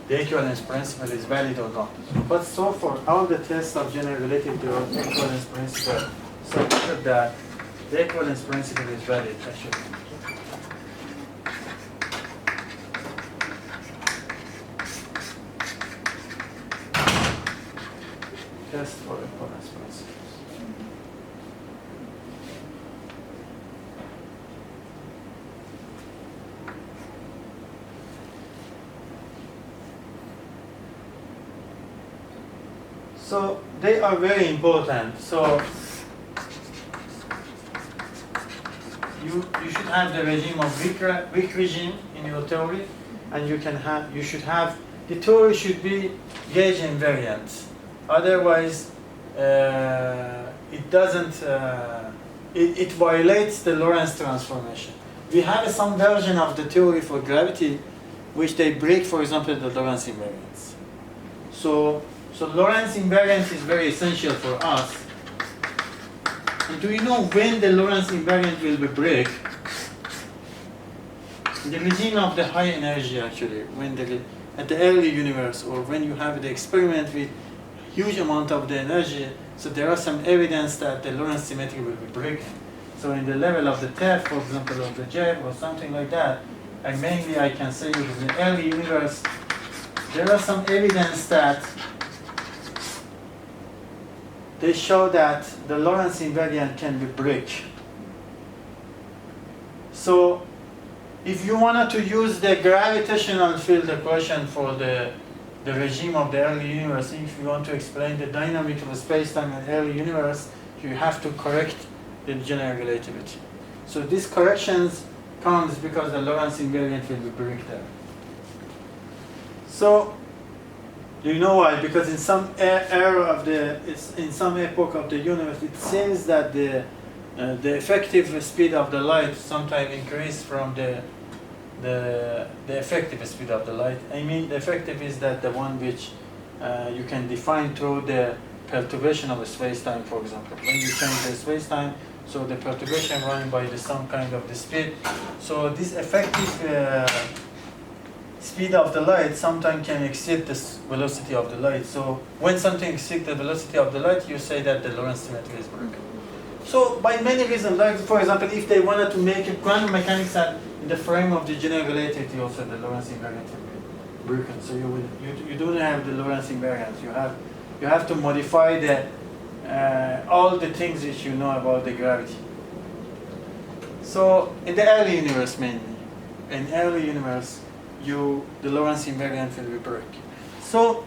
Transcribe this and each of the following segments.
the equivalence principle is valid or not. But so for all the tests of general relativity or equivalence principle, so that the equivalence principle is valid actually. Test for equivalence principles. So they are very important. So you should have the regime of weak regime in your theory, and you should have the theory should be gauge invariant. Otherwise, it doesn't. It violates the Lorentz transformation. We have some version of the theory for gravity, which they break, for example, the Lorentz invariance. So Lorentz invariance is very essential for us. And do you know when the Lorentz invariant will be break? In the regime of the high energy, actually, when at the early universe, or when you have the experiment with huge amount of the energy, so there are some evidence that the Lorentz symmetry will be breaking. So in the level of the TEF, for example, of the JEV or something like that, and mainly I can say in the early universe, there are some evidence that they show that the Lorentz invariant can be break. So if you wanted to use the gravitational field equation for the regime of the early universe, if you want to explain the dynamic of space-time in the early universe, you have to correct the general relativity. So these corrections comes because the Lorentz invariant will be break there. So do you know why? Because in some in some epoch of the universe, it seems that the effective speed of the light sometimes increase from the effective speed of the light. I mean, the effective is that the one which you can define through the perturbation of a space-time, for example. When you change the space-time, so the perturbation running by some kind of the speed. So this effective speed of the light sometimes can exceed the velocity of the light. So when something exceeds the velocity of the light, you say that the Lorentz symmetry is broken. So by many reasons, like for example, if they wanted to make a quantum mechanics in the frame of the general relativity, also the Lorentz invariant will be broken. So you don't have the Lorentz invariance. You have to modify all the things that you know about the gravity. So in the early universe mainly, in early universe, the Lorentz invariant will be break. So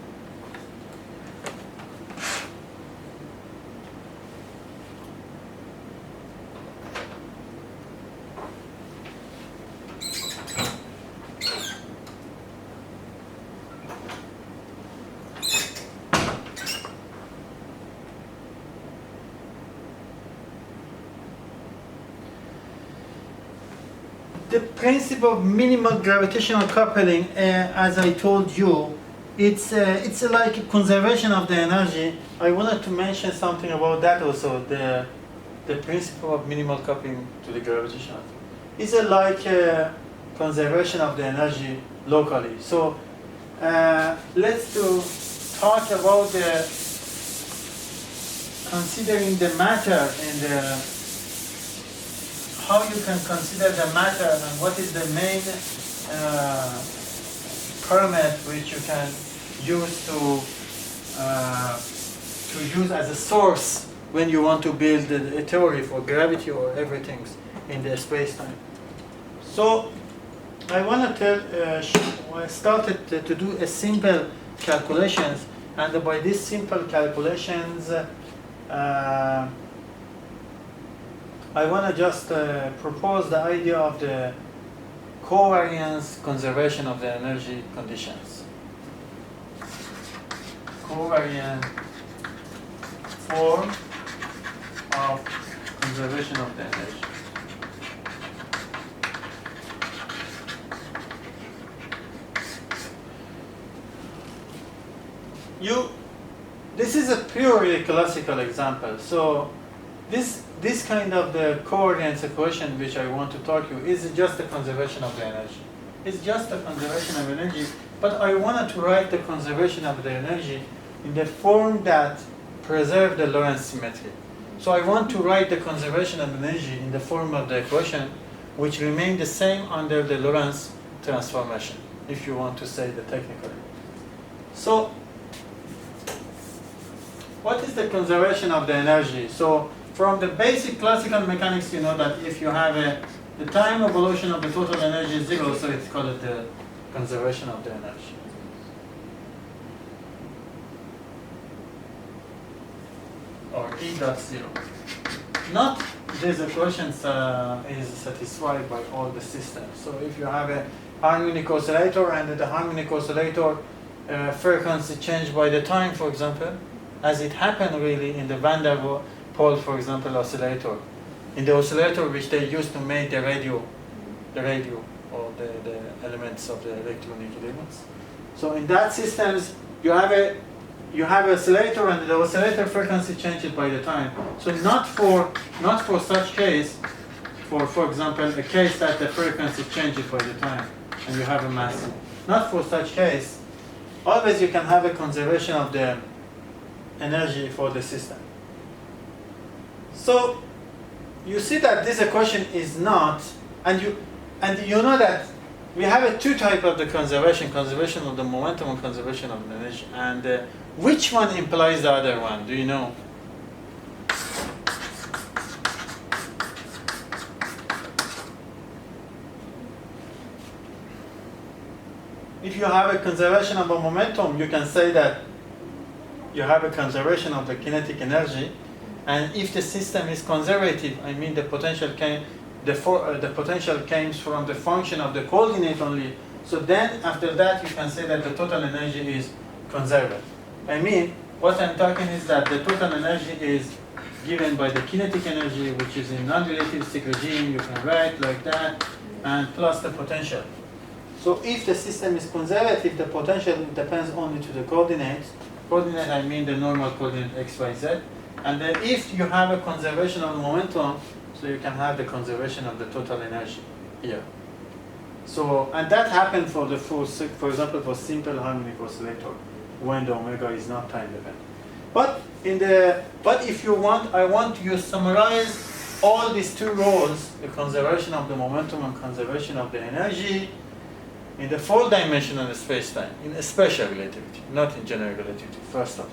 the principle of minimal gravitational coupling, as I told you, it's like a conservation of the energy. I wanted to mention something about that also. The principle of minimal coupling to the gravitational. It's like a conservation of the energy locally. So let's talk about considering the matter and how you can consider the matter and what is the main parameter which you can use to use as a source when you want to build a theory for gravity or everything in the space-time. So I want to I started to do a simple calculations, and by these simple calculations I want to just propose the idea of the covariance conservation of the energy conditions. Covariant form of conservation of the energy. This is a purely classical example. So this kind of the covariance equation which I want to talk to you is just a conservation of the energy. It's just a conservation of energy But I wanted to write the conservation of the energy in the form that preserve the Lorentz symmetry. So I want to write the conservation of energy in the form of the equation which remain the same under the Lorentz transformation, if you want to say the technically. So what is the conservation of the energy? So from the basic classical mechanics, you know that if you have the time evolution of the total energy is 0, so it's called the conservation of the energy. Or E dot 0. Not these equations is satisfied by all the systems. So if you have a harmonic oscillator and the harmonic oscillator frequency changed by the time, for example, as it happened really in the Van der Waals, for example, oscillator, in the oscillator which they used to make the radio or the elements of the electronic elements. So in that systems, you have a oscillator and the oscillator frequency changes by the time. So not for such case, for example, a case that the frequency changes by the time and you have a mass. Not for such case, always you can have a conservation of the energy for the system. So you see that this equation is not, and you know that we have two types of the conservation of the momentum and conservation of the energy. And which one implies the other one? Do you know? If you have a conservation of a momentum, you can say that you have a conservation of the kinetic energy. And if the system is conservative, I mean the potential comes from the function of the coordinate only. So then after that you can say that the total energy is conserved. I mean, what I'm talking is that the total energy is given by the kinetic energy, which is in non-relativistic regime, you can write like that, and plus the potential. So if the system is conservative, the potential depends only to the coordinates. Coordinate, I mean the normal coordinate x, y, z. And then if you have a conservation of momentum, so you can have the conservation of the total energy here. So, and that happened for example, for simple harmonic oscillator, when the omega is not time dependent. But if you want, I want you to summarize all these two roles, the conservation of the momentum and conservation of the energy, in the 4-dimensional space-time, in special relativity, not in general relativity, first of all.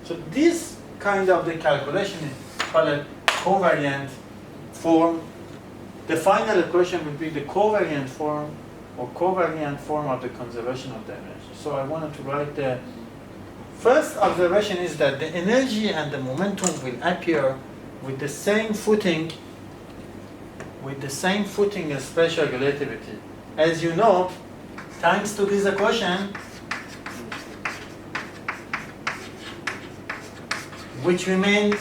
So this kind of the calculation is called covariant form. The final equation would be the covariant form or covariant form of the conservation of the energy. So I wanted to write the first observation is that the energy and the momentum will appear with the same footing as special relativity. As you know, thanks to this equation, which remain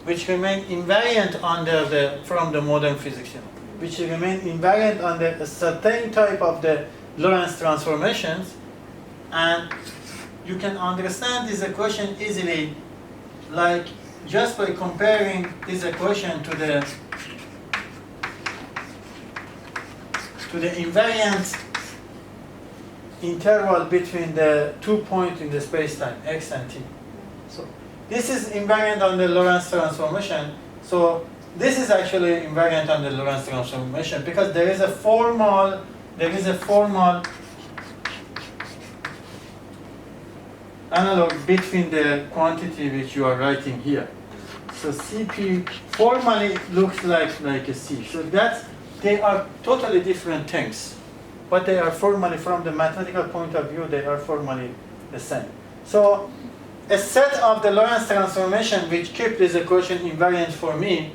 invariant from the modern physics, which remain invariant under a certain type of the Lorentz transformations, and you can understand this equation easily, like just by comparing this equation to the invariant interval between the 2 points in the space-time, x and t. So this is invariant on the Lorentz transformation. So this is actually invariant on the Lorentz transformation because there is a formal analog between the quantity which you are writing here. So Cp formally looks like a C. So they are totally different things, but they are formally, from the mathematical point of view, they are formally the same. So a set of the Lorentz transformation which keep this equation invariant for me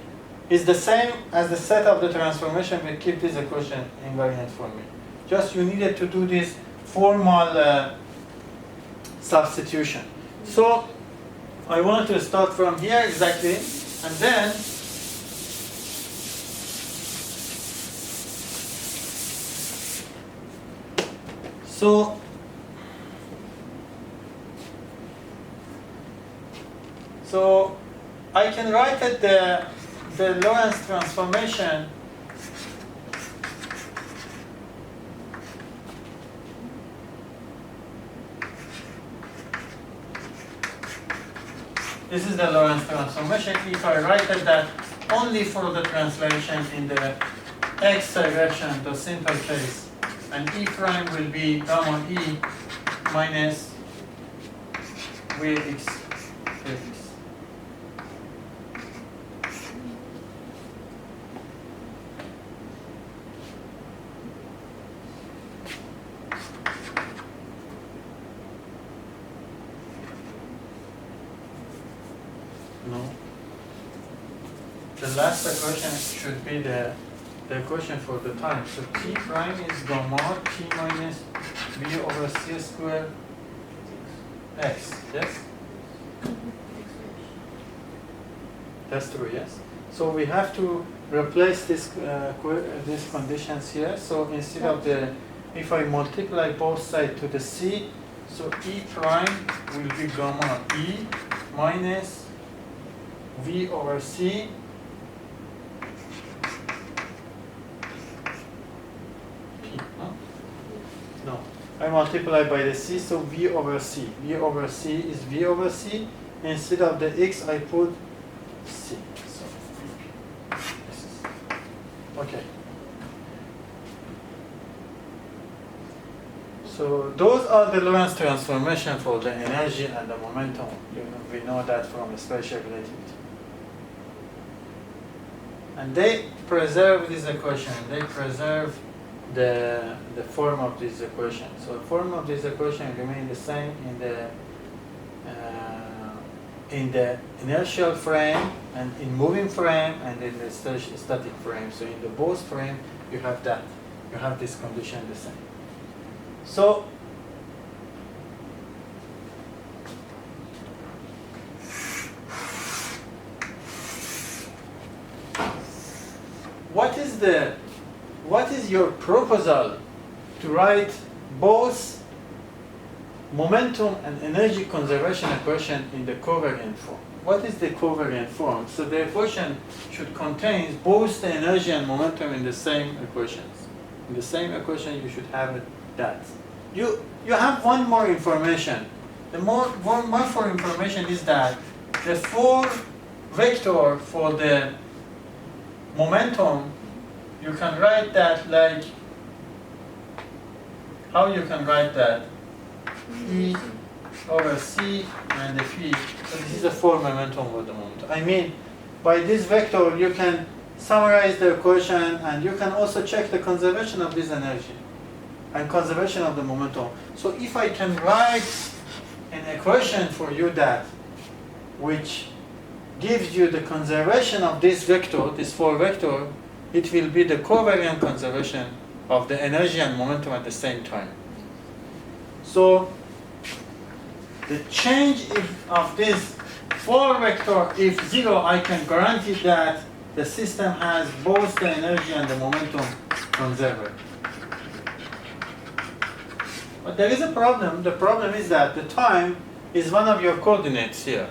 is the same as the set of the transformation which keep this equation invariant for me. Just you needed to do this formal substitution. So I wanted to start from here exactly, and then So I can write it the Lorentz This is the Lorentz transformation. If I write that only for the translation in the x direction, the simple case, and E prime will be gamma E minus Vx Vx. No. The last equation should be the equation for the time. So T prime is gamma T minus V over C squared X. Yes? That's true, yes? So we have to replace these conditions here. So instead of the, if I multiply both sides to the C, so E prime will be gamma E minus V over C P, huh? No, I multiply by the C, so V over C. V over C is V over C. Instead of the X, I put C. So this is okay. So those are the Lorentz transformation for the energy and the momentum. We know that from spatial relativity. And they preserve this equation. They preserve the form of this equation. So the form of this equation remains the same in the inertial frame and in moving frame and in the static frame. So in the both frame, you have that. You have this condition the same. So what is your proposal to write both momentum and energy conservation equation in the covariant form? What is the covariant form? So the equation should contain both the energy and momentum in the same equations. In the same equation, you should have that. You have one more information. The one more information is that the 4 vector for the momentum, you can write that like, how you can write that? E over C and the P. So this is the 4 momentum of the moment. I mean, by this vector, you can summarize the equation and you can also check the conservation of this energy and conservation of the momentum. So if I can write an equation for you that, which gives you the conservation of this vector, this 4 vector, it will be the covariant conservation of the energy and momentum at the same time. So the change of this 4 vector, if 0, I can guarantee that the system has both the energy and the momentum conserved. But there is a problem. The problem is that the time is one of your coordinates here.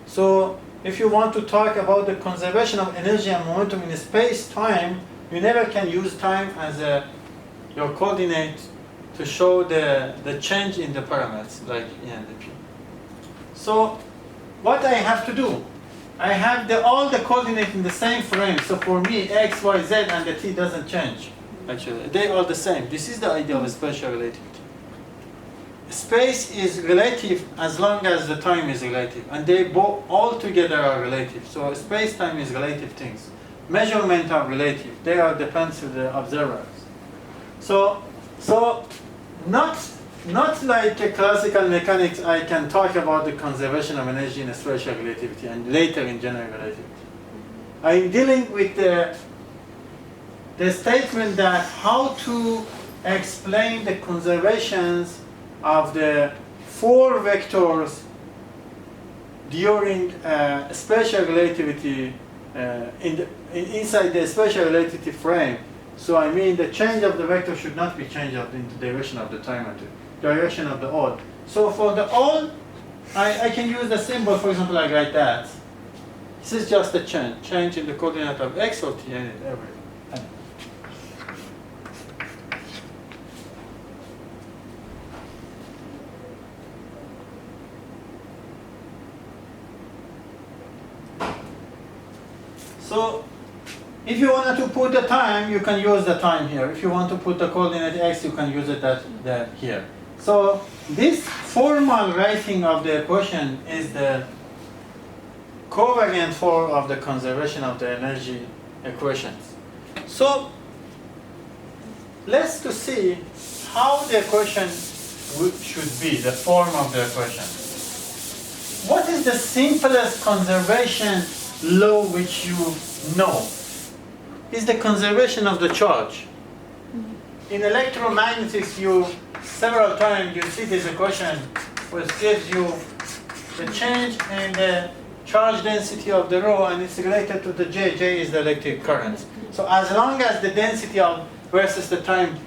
So if you want to talk about the conservation of energy and momentum in space-time, you never can use time as your coordinate to show the change in the parameters, like E and the P. So what I have to do, I have all the coordinates in the same frame. So for me, X, Y, Z, and the T doesn't change. Actually, they are the same. This is the idea of spatial relativity. Space is relative as long as the time is relative, and they both all together are relative. So space-time is relative things. Measurements are relative. They are depends on the observers. So not like a classical mechanics. I can talk about the conservation of energy in spatial relativity and later in general relativity. I'm dealing with the statement that how to explain the conservations of the 4 vectors during spatial relativity inside the spatial relativity frame. So I mean the change of the vector should not be changed in the direction of the time and the direction of the odd. So for the odd, I can use the symbol, for example, I write that. This is just a change in the coordinate of x or t and everything. So if you wanted to put the time, you can use the time here. If you want to put the coordinate x, you can use it here. So this formal writing of the equation is the covariant form of the conservation of the energy equations. So let's to see how the equation should be, the form of the equation. What is the simplest conservation law which you know? Is the conservation of the charge. In electromagnetics, you several times you see this equation which gives you the change in the charge density of the rho, and it's related to the J. J is the electric current. So as long as the density of versus the time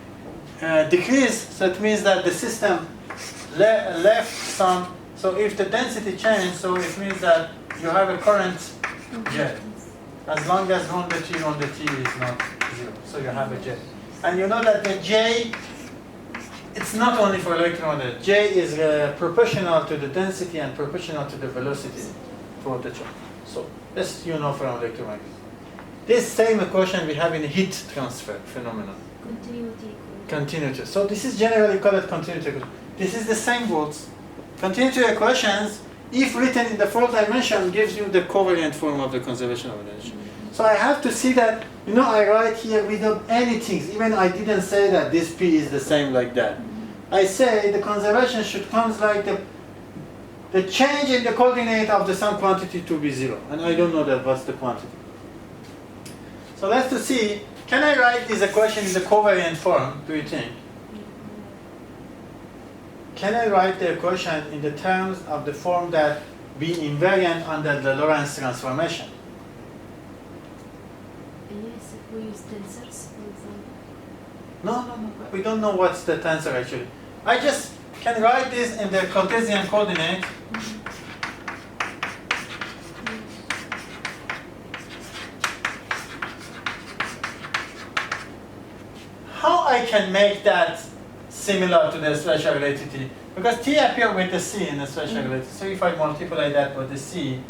decrease, so it means that the system left some. So if the density changes, so it means that you have a current J. As long as rho the t is not 0, so you have a J. And you know that the J, it's not only for electromagnetic. J is proportional to the density and proportional to the velocity for the charge. So this you know from electromagnetic. This same equation we have in heat transfer phenomenon. Continuity. So this is generally called continuity equation. This is the same words. Continuity equations, if written in the fourth dimension, gives you the covariant form of the conservation of energy. So I have to see that, you know, I write here without anything. Even I didn't say that this P is the same like that. I say the conservation should come like the change in the coordinate of the some quantity to be 0. And I don't know that what's the quantity. So let's to see, can I write this equation in the covariant form, do you think? Can I write the equation in the terms of the form that be invariant under the Lorentz transformation? Yes, if we use tensors, for example. No. We don't know what's the tensor actually. I just can write this in the Cartesian coordinate. How I can make that similar to the special relativity? Because T appears with the C in the special relativity. So if I multiply that with the C,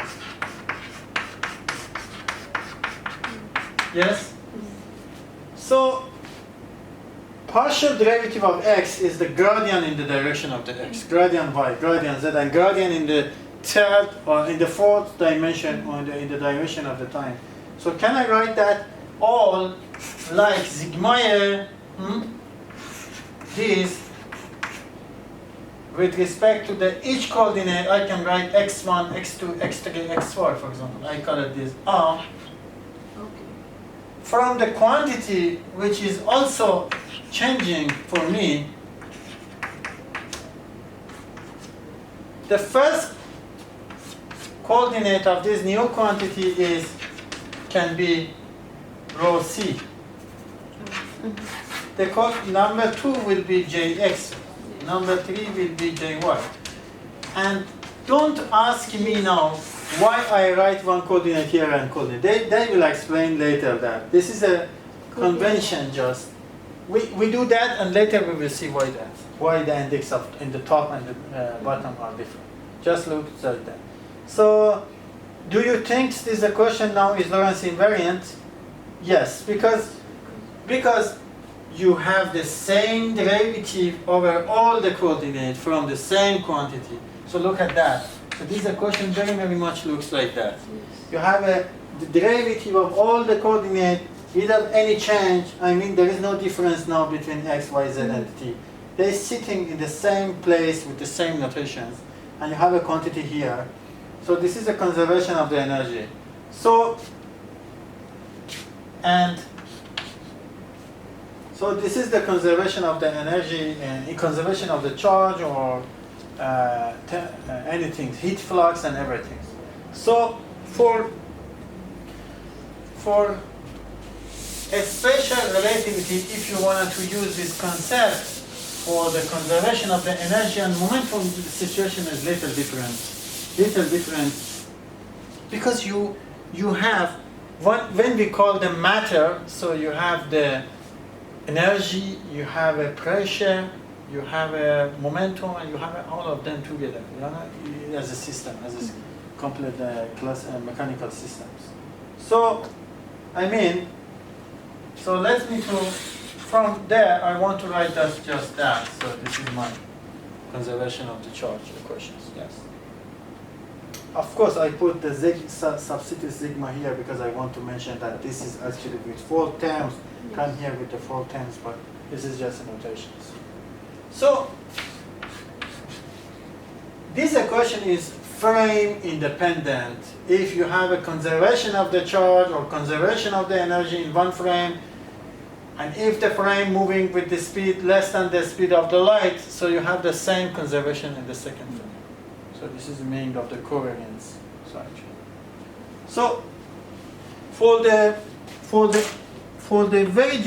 yes? So partial derivative of x is the gradient in the direction of the x, gradient y, gradient z, and gradient in the third or in the fourth dimension or in the dimension of the time. So can I write that all like sigma this with respect to the each coordinate? I can write x1, x2, x3, x4, for example. I call it this R. From the quantity which is also changing for me, the first coordinate of this new quantity can be rho c. The number 2 will be jx, number 3 will be jy. And don't ask me now why I write one coordinate here and coordinate. They will explain later that. This is a convention just. We do that and later we will see why that. Why the index in the top and the bottom are different. Just look at that. So, do you think this equation now is Lorentz invariant? Yes, because you have the same derivative over all the coordinates from the same quantity. So look at that. So this equation very much looks like that. You have the derivative of all the coordinates without any change. I mean, there is no difference now between x, y, z, and t. They're sitting in the same place with the same notations, and you have a quantity here. So this is a conservation of the energy. So this is the conservation of the energy and conservation of the charge or anything, heat flux and everything. So for a special relativity, if you wanted to use this concept for the conservation of the energy and momentum, the situation is little different, because you have when we call the matter, so you have the energy, you have a pressure, you have a momentum, and you have all of them together, as a system, as a complete mechanical systems. So I mean, so let me to, from there, I want to write just that. So this is my conservation of the charge equations, yes. Of course, I put the substitute sigma here because I want to mention that this is actually with 4 terms, come here with the 4 terms, but this is just a notation. So, this equation is frame independent. If you have a conservation of the charge or conservation of the energy in one frame, and if the frame moving with the speed less than the speed of the light, so you have the same conservation in the second frame. So this is the meaning of the covariance side. So for the very